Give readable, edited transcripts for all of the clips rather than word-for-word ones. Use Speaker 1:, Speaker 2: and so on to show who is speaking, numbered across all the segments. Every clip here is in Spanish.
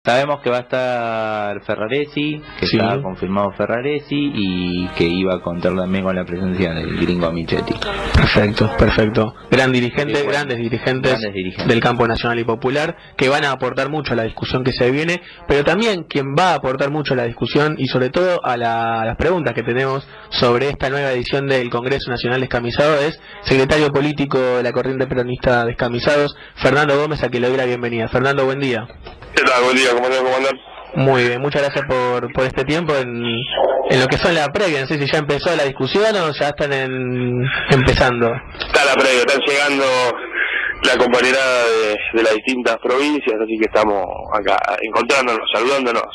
Speaker 1: Sabemos que va a estar Ferraresi, que
Speaker 2: Sí.
Speaker 1: está confirmado Ferraresi, y que iba a contar también con la presencia del gringo Michetti.
Speaker 2: Perfecto. Grandes dirigentes
Speaker 1: Grandes dirigentes.
Speaker 2: del campo nacional y popular, que van a aportar mucho a la discusión que se viene, pero también quien va a aportar mucho a la discusión y sobre todo a las preguntas que tenemos sobre esta nueva edición del Congreso Nacional Descamisado es secretario político de la corriente peronista Descamisados, Fernando Gómez, a quien le doy la bienvenida. Fernando, buen día.
Speaker 3: ¿Qué tal? Buen día, ¿cómo te va, comandante?
Speaker 2: Muy bien, muchas gracias por este tiempo en lo que son la previa. No sé si ya empezó la discusión o ya están empezando.
Speaker 3: Está la previa, están llegando la compañera de las distintas provincias, así que estamos acá encontrándonos, saludándonos,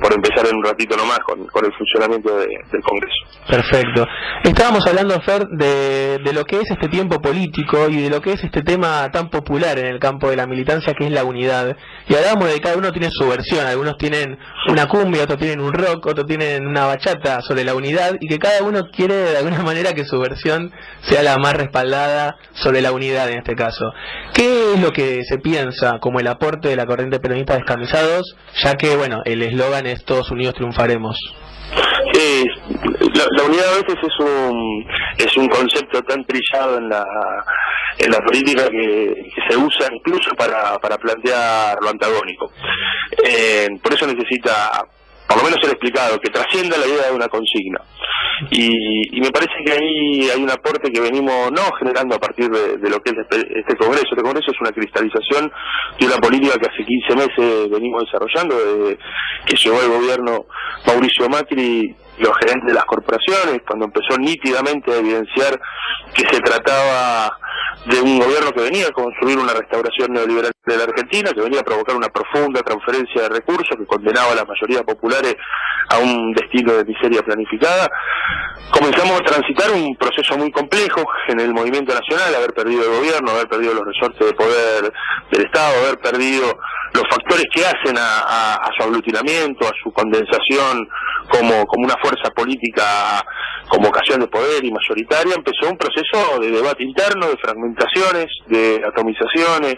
Speaker 3: por empezar en un ratito nomás con el funcionamiento del Congreso.
Speaker 2: Perfecto. Estábamos hablando, Fer, de lo que es este tiempo político y de lo que es este tema tan popular en el campo de la militancia, que es la unidad. Y hablábamos de que cada uno tiene su versión. Algunos tienen una cumbia, otros tienen un rock, otros tienen una bachata sobre la unidad, y que cada uno quiere de alguna manera que su versión sea la más respaldada sobre la unidad en este caso. ¿Qué es lo que se piensa como el aporte de la corriente peronista Descamisados, ya que, bueno, el eslogan es Todos Unidos Triunfaremos?
Speaker 3: La unidad a veces es un concepto tan trillado en la política que se usa incluso para plantear lo antagónico. Por eso necesita, por lo menos, ser explicado, que trascienda la idea de una consigna. Y me parece que ahí hay un aporte que venimos no generando a partir de lo que es este Congreso. Este Congreso es una cristalización de una política que hace 15 meses venimos desarrollando, desde que llegó el gobierno Mauricio Macri, los gerentes de las corporaciones, cuando empezó nítidamente a evidenciar que se trataba de un gobierno que venía a construir una restauración neoliberal de la Argentina, que venía a provocar una profunda transferencia de recursos, que condenaba a las mayorías populares a un destino de miseria planificada. Comenzamos a transitar un proceso muy complejo en el movimiento nacional, haber perdido el gobierno, haber perdido los resortes de poder del Estado, haber perdido los factores que hacen a su aglutinamiento, a su condensación como una fuerza política con vocación de poder y mayoritaria. Empezó un proceso de debate interno, de fragmentaciones, de atomizaciones,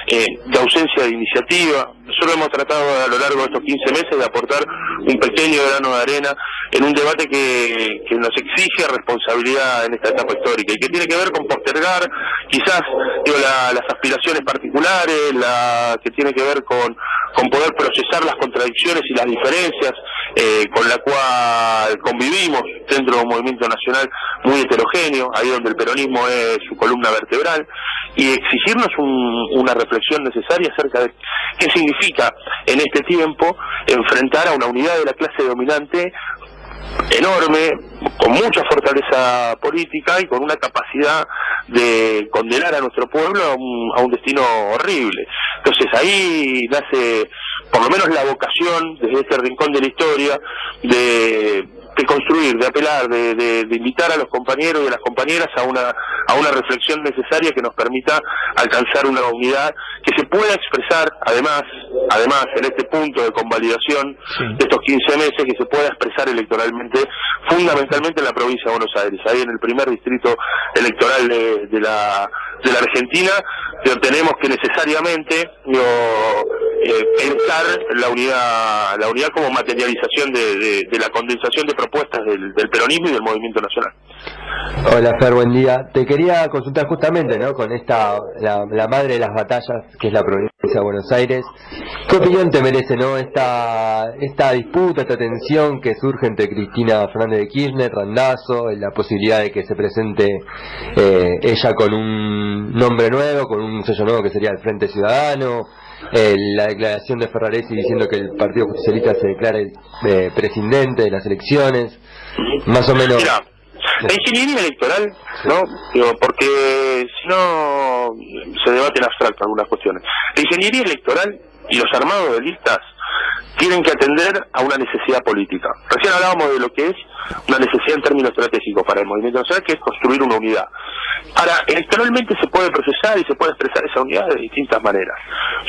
Speaker 3: de ausencia de iniciativa. Nosotros hemos tratado a lo largo de estos 15 meses de aportar un pequeño grano de arena en un debate que nos exige responsabilidad en esta etapa histórica y que tiene que ver con postergar quizás las aspiraciones particulares, que tiene que ver con poder procesar las contradicciones y las diferencias con la cual convivimos dentro de un movimiento nacional muy heterogéneo, ahí donde el peronismo es su columna vertebral, y exigirnos una reflexión necesaria acerca de qué significa en este tiempo enfrentar a una unidad de la clase dominante enorme, con mucha fortaleza política y con una capacidad de condenar a nuestro pueblo a un destino horrible. Entonces ahí nace por lo menos la vocación desde este rincón de la historia de construir, de apelar, de invitar a los compañeros y a las compañeras a una reflexión necesaria que nos permita alcanzar una unidad que se pueda expresar, además en este punto de convalidación de estos 15 meses, que se pueda expresar electoralmente, fundamentalmente en la provincia de Buenos Aires, ahí en el primer distrito electoral de la Argentina, donde tenemos que necesariamente pensar la unidad como materialización de la condensación de propuestas del peronismo y del movimiento nacional.
Speaker 4: Hola Fer, buen día. Te quería consultar justamente, ¿no?, con la madre de las batallas, que es la provincia de Buenos Aires. ¿Qué opinión te merece, no, esta disputa, esta tensión que surge entre Cristina Fernández de Kirchner, Randazzo, la posibilidad de que se presente ella con un nombre nuevo, con un sello nuevo que sería el Frente Ciudadano, la declaración de Ferraresi diciendo que el Partido Justicialista se declare presidente de las elecciones, más o menos?
Speaker 3: Mira, la ingeniería electoral, ¿no? Porque si no se debate en abstracto algunas cuestiones. La ingeniería electoral y los armados de listas tienen que atender a una necesidad política. Recién hablábamos de lo que es una necesidad en términos estratégicos para el movimiento nacional, que es construir una unidad. Ahora, electoralmente se puede procesar y se puede expresar esa unidad de distintas maneras.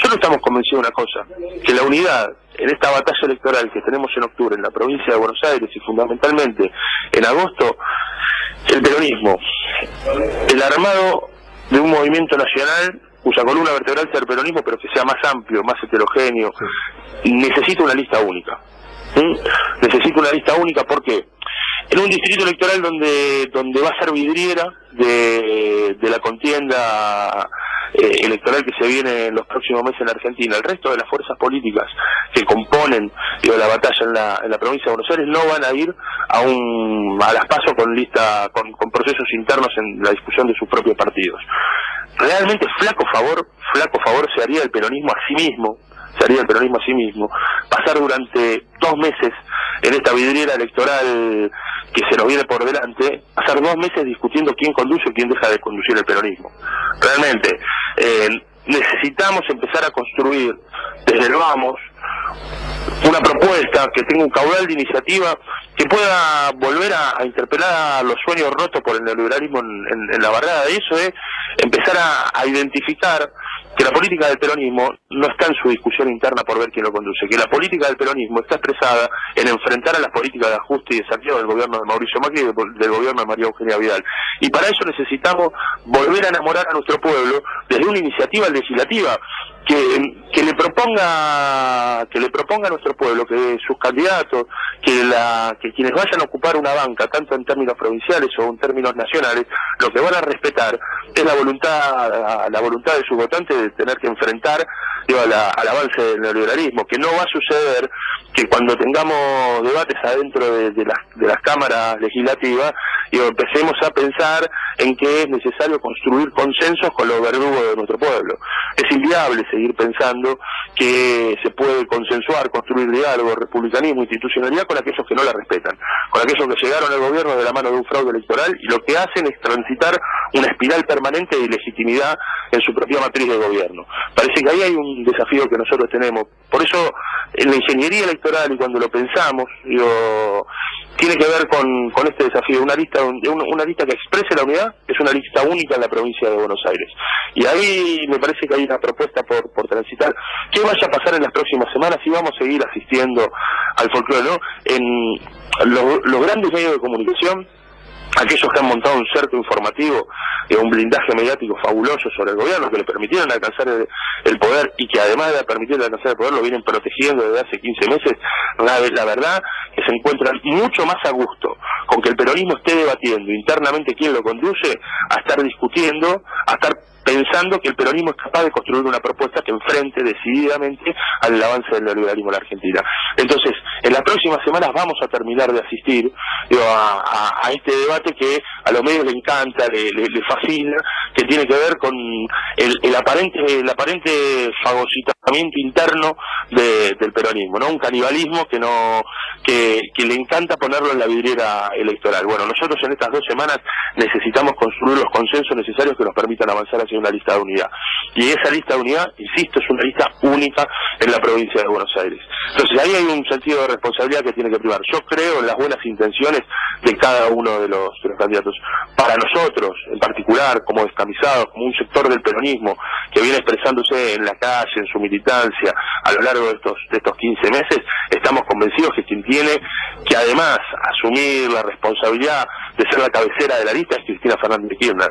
Speaker 3: Solo estamos convencidos de una cosa, que la unidad en esta batalla electoral que tenemos en octubre en la provincia de Buenos Aires y fundamentalmente en agosto, el peronismo, el armado de un movimiento nacional cuya columna vertebral sea el peronismo, pero que sea más amplio, más heterogéneo, necesita una lista única. Necesita una lista única porque en un distrito electoral donde va a ser vidriera de la contienda electoral que se viene en los próximos meses en Argentina, el resto de las fuerzas políticas que componen la batalla en la provincia de Buenos Aires no van a ir a las PASO con procesos internos en la discusión de sus propios partidos. Realmente flaco favor se haría el peronismo a sí mismo, pasar durante 2 meses en esta vidriera electoral que se nos viene por delante, pasar 2 meses discutiendo quién conduce y quién deja de conducir el peronismo. Realmente necesitamos empezar a construir desde el vamos una propuesta que tenga un caudal de iniciativa que pueda volver a interpelar los sueños rotos por el neoliberalismo en la barrada. De eso es empezar a identificar que la política del peronismo no está en su discusión interna por ver quién lo conduce, que la política del peronismo está expresada en enfrentar a las políticas de ajuste y de saqueo del gobierno de Mauricio Macri y del gobierno de María Eugenia Vidal. Y para eso necesitamos volver a enamorar a nuestro pueblo desde una iniciativa legislativa que le proponga a nuestro pueblo que sus candidatos, que quienes vayan a ocupar una banca, tanto en términos provinciales o en términos nacionales, lo que van a respetar es la voluntad de sus votantes de tener que enfrentar al avance del neoliberalismo, que no va a suceder que cuando tengamos debates adentro de las cámaras legislativas empecemos a pensar en que es necesario construir consensos con los verdugos de nuestro pueblo. Es inviable seguir pensando que se puede consensuar, construir diálogo, republicanismo, institucionalidad con aquellos que no la respetan, con aquellos que llegaron al gobierno de la mano de un fraude electoral y lo que hacen es transitar una espiral permanente de ilegitimidad en su propia matriz de gobierno. Parece que ahí hay un desafío que nosotros tenemos. Por eso, en la ingeniería electoral, y cuando lo pensamos, tiene que ver con este desafío. Una lista que exprese la unidad es una lista única en la provincia de Buenos Aires. Y ahí me parece que hay una propuesta por transitar. ¿Qué vaya a pasar en las próximas semanas? Si vamos a seguir asistiendo al folclore, ¿no? En los grandes medios de comunicación, aquellos que han montado un cerco informativo, un blindaje mediático fabuloso sobre el gobierno, que le permitieron alcanzar el poder y que además de permitirle alcanzar el poder lo vienen protegiendo desde hace 15 meses, la verdad que se encuentran mucho más a gusto con que el peronismo esté debatiendo internamente quién lo conduce, a estar discutiendo, a estar pensando que el peronismo es capaz de construir una propuesta que enfrente decididamente al avance del neoliberalismo en la Argentina. Entonces, en las próximas semanas vamos a terminar de asistir a este debate que a los medios le encanta, le fascina, que tiene que ver con el aparente fagocitamiento interno del peronismo, ¿no? Un canibalismo que le encanta ponerlo en la vidriera electoral. Bueno, nosotros en estas 2 semanas necesitamos construir los consensos necesarios que nos permitan avanzar hacia una lista de unidad. Y esa lista de unidad, insisto, es una lista única en la provincia de Buenos Aires. Entonces ahí hay un sentido de responsabilidad que tiene que primar. Yo creo en las buenas intenciones de cada uno de los candidatos. Para nosotros, en particular, como descamisados, como un sector del peronismo que viene expresándose en la calle, en su militancia, a lo largo de estos 15 meses, estamos convencidos que quien tiene que además asumir la responsabilidad de ser la cabecera de la lista es Cristina Fernández de Kirchner,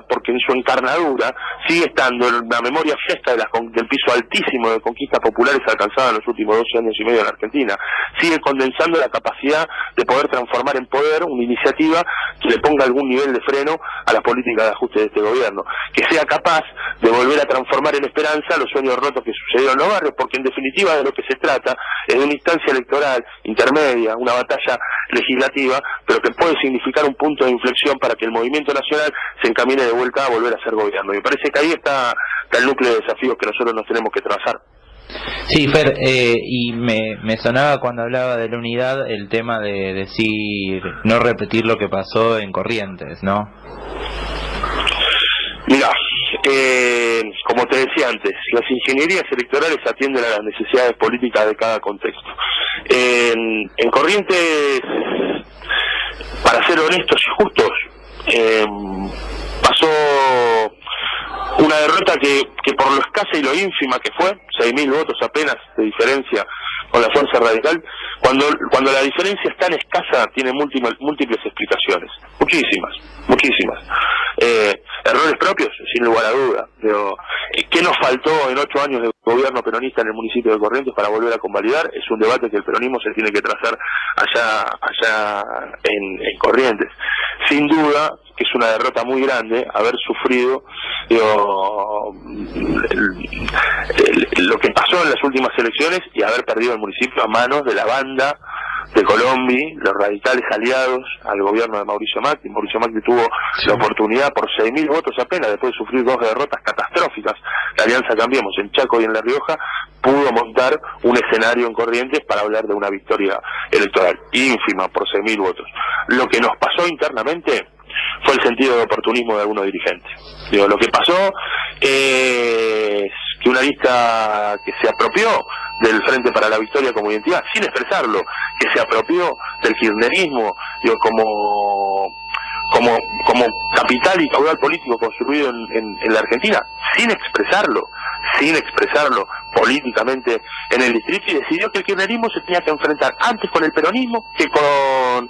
Speaker 3: porque en su encarnadura sigue estando en la memoria fiesta del piso altísimo de conquistas populares alcanzadas en los últimos 12 años y medio en la Argentina, sigue condensando la capacidad de poder transformar en poder una iniciativa que le ponga algún nivel de freno a las políticas de ajuste de este gobierno, que sea capaz de volver a transformar en esperanza los sueños rotos que sucedieron en los barrios, porque en definitiva de lo que se trata es de una instancia electoral intermedia, una batalla legislativa, pero que puede significar un punto de inflexión para que el movimiento nacional se encamine de vuelta a volver a ser gobierno. Y me parece que ahí está el núcleo de desafíos que nosotros nos tenemos que trazar.
Speaker 1: Sí, Fer, y me sonaba cuando hablaba de la unidad el tema de decir, no repetir lo que pasó en Corrientes, ¿no?
Speaker 3: Mira, como te decía antes, las ingenierías electorales atienden a las necesidades políticas de cada contexto. En Corrientes, para ser honestos y justos, pasó una derrota que por lo escasa y lo ínfima que fue, 6.000 votos apenas de diferencia con la fuerza radical, cuando la diferencia es tan escasa, tiene múltiples explicaciones, muchísimas. Errores propios, sin lugar a duda. Pero, ¿qué nos faltó en 8 años de gobierno peronista en el municipio de Corrientes para volver a convalidar? Es un debate que el peronismo se tiene que trazar allá en Corrientes. Sin duda que es una derrota muy grande haber sufrido lo que pasó en las últimas elecciones y haber perdido el municipio a manos de la banda de Colombi, los radicales aliados al gobierno de Mauricio Macri. Mauricio Macri tuvo la oportunidad por 6.000 votos apenas, después de sufrir 2 derrotas catastróficas. La Alianza Cambiemos en Chaco y en La Rioja pudo montar un escenario en Corrientes para hablar de una victoria electoral ínfima por 6.000 votos. Lo que nos pasó internamente fue el sentido de oportunismo de algunos dirigentes. Lo que pasó es que una lista que se apropió del Frente para la Victoria como identidad, sin expresarlo, que se apropió del kirchnerismo, como capital y caudal político construido en la Argentina, sin expresarlo políticamente en el distrito, y decidió que el kirchnerismo se tenía que enfrentar antes con el peronismo que con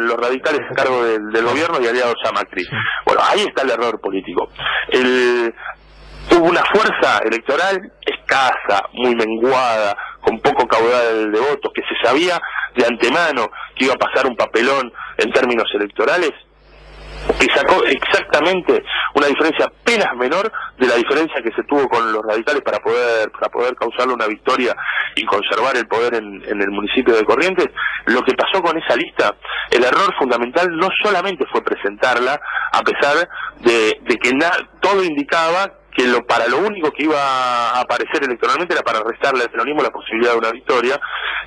Speaker 3: los radicales a cargo del gobierno y aliados a Macri. Bueno, ahí está el error político. Hubo una fuerza electoral escasa, muy menguada, con poco caudal de votos, que se sabía de antemano que iba a pasar un papelón en términos electorales, que sacó exactamente una diferencia apenas menor de la diferencia que se tuvo con los radicales para poder causarle una victoria y conservar el poder en el municipio de Corrientes. Lo que pasó con esa lista, el error fundamental no solamente fue presentarla, a pesar de que todo indicaba que para lo único que iba a aparecer electoralmente era para restarle al peronismo la posibilidad de una victoria.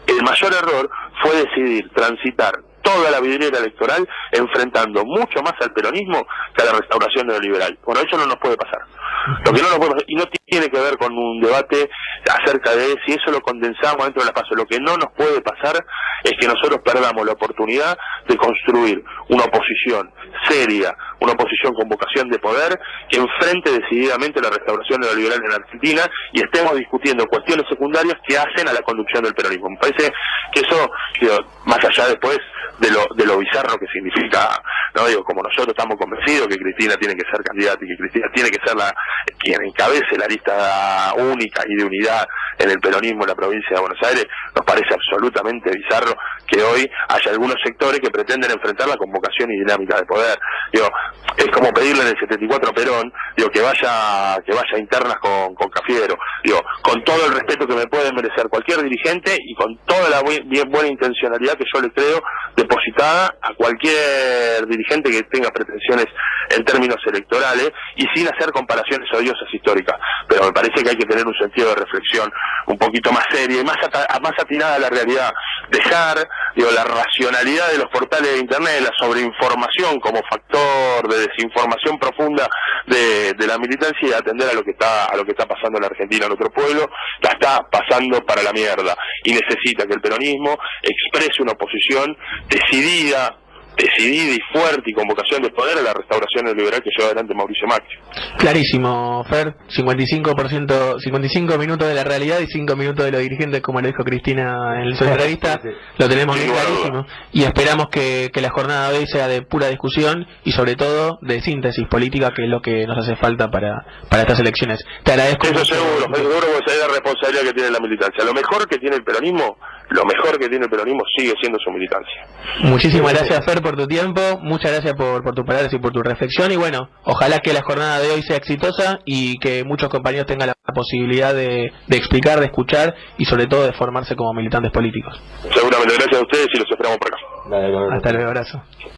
Speaker 3: El mayor error fue decidir transitar toda la vidriera electoral enfrentando mucho más al peronismo que a la restauración neoliberal. Bueno, eso no nos puede pasar. Lo que no nos puede pasar, y no tiene que ver con un debate acerca de si eso lo condensamos dentro de la PASO. Lo que no nos puede pasar es que nosotros perdamos la oportunidad de construir una oposición seria, una oposición con vocación de poder, que enfrente decididamente la restauración neoliberal en Argentina y estemos discutiendo cuestiones secundarias que hacen a la conducción del peronismo. Me parece que eso, más allá después de lo bizarro que significa, no digo, como nosotros estamos convencidos que Cristina tiene que ser candidata y que Cristina tiene que ser quien encabece la lista única y de unidad en el peronismo en la provincia de Buenos Aires, nos parece absolutamente bizarro que hoy haya algunos sectores que pretenden enfrentarla con vocación y dinámica de poder. Es como pedirle en el 74 a Perón, que vaya a internas con Cafiero. Con todo el respeto que me puede merecer cualquier dirigente y con toda la buena intencionalidad que yo le creo depositada a cualquier dirigente que tenga pretensiones en términos electorales y sin hacer comparaciones odiosas históricas. Pero me parece que hay que tener un sentido de reflexión un poquito más seria y más atinada a la realidad. Dejar la racionalidad de los portales de internet, la sobreinformación como factor de desinformación profunda de la militancia, y atender a lo que está pasando en la Argentina. Nuestro pueblo la está pasando para la mierda y necesita que el peronismo exprese una oposición decidida y fuerte y con vocación de poder a la restauración neoliberal que lleva adelante Mauricio Macri.
Speaker 2: Clarísimo, Fer. 55 minutos de la realidad y 5 minutos de los dirigentes, como lo dijo Cristina en su entrevista. Sí. Lo tenemos bien clarísimo. Y esperamos que la jornada de hoy sea de pura discusión y sobre todo de síntesis política, que es lo que nos hace falta para estas elecciones. Te agradezco.
Speaker 3: Eso seguro que esa es la responsabilidad que tiene la militancia. Lo mejor que tiene el peronismo sigue siendo su militancia.
Speaker 2: Muchísimas gracias, Fer, por tu tiempo, muchas gracias por tus palabras y por tu reflexión, y bueno, ojalá que la jornada de hoy sea exitosa y que muchos compañeros tengan la posibilidad de explicar, de escuchar y sobre todo de formarse como militantes políticos.
Speaker 3: Seguramente, gracias a ustedes y los esperamos por acá.
Speaker 2: Hasta luego, abrazo.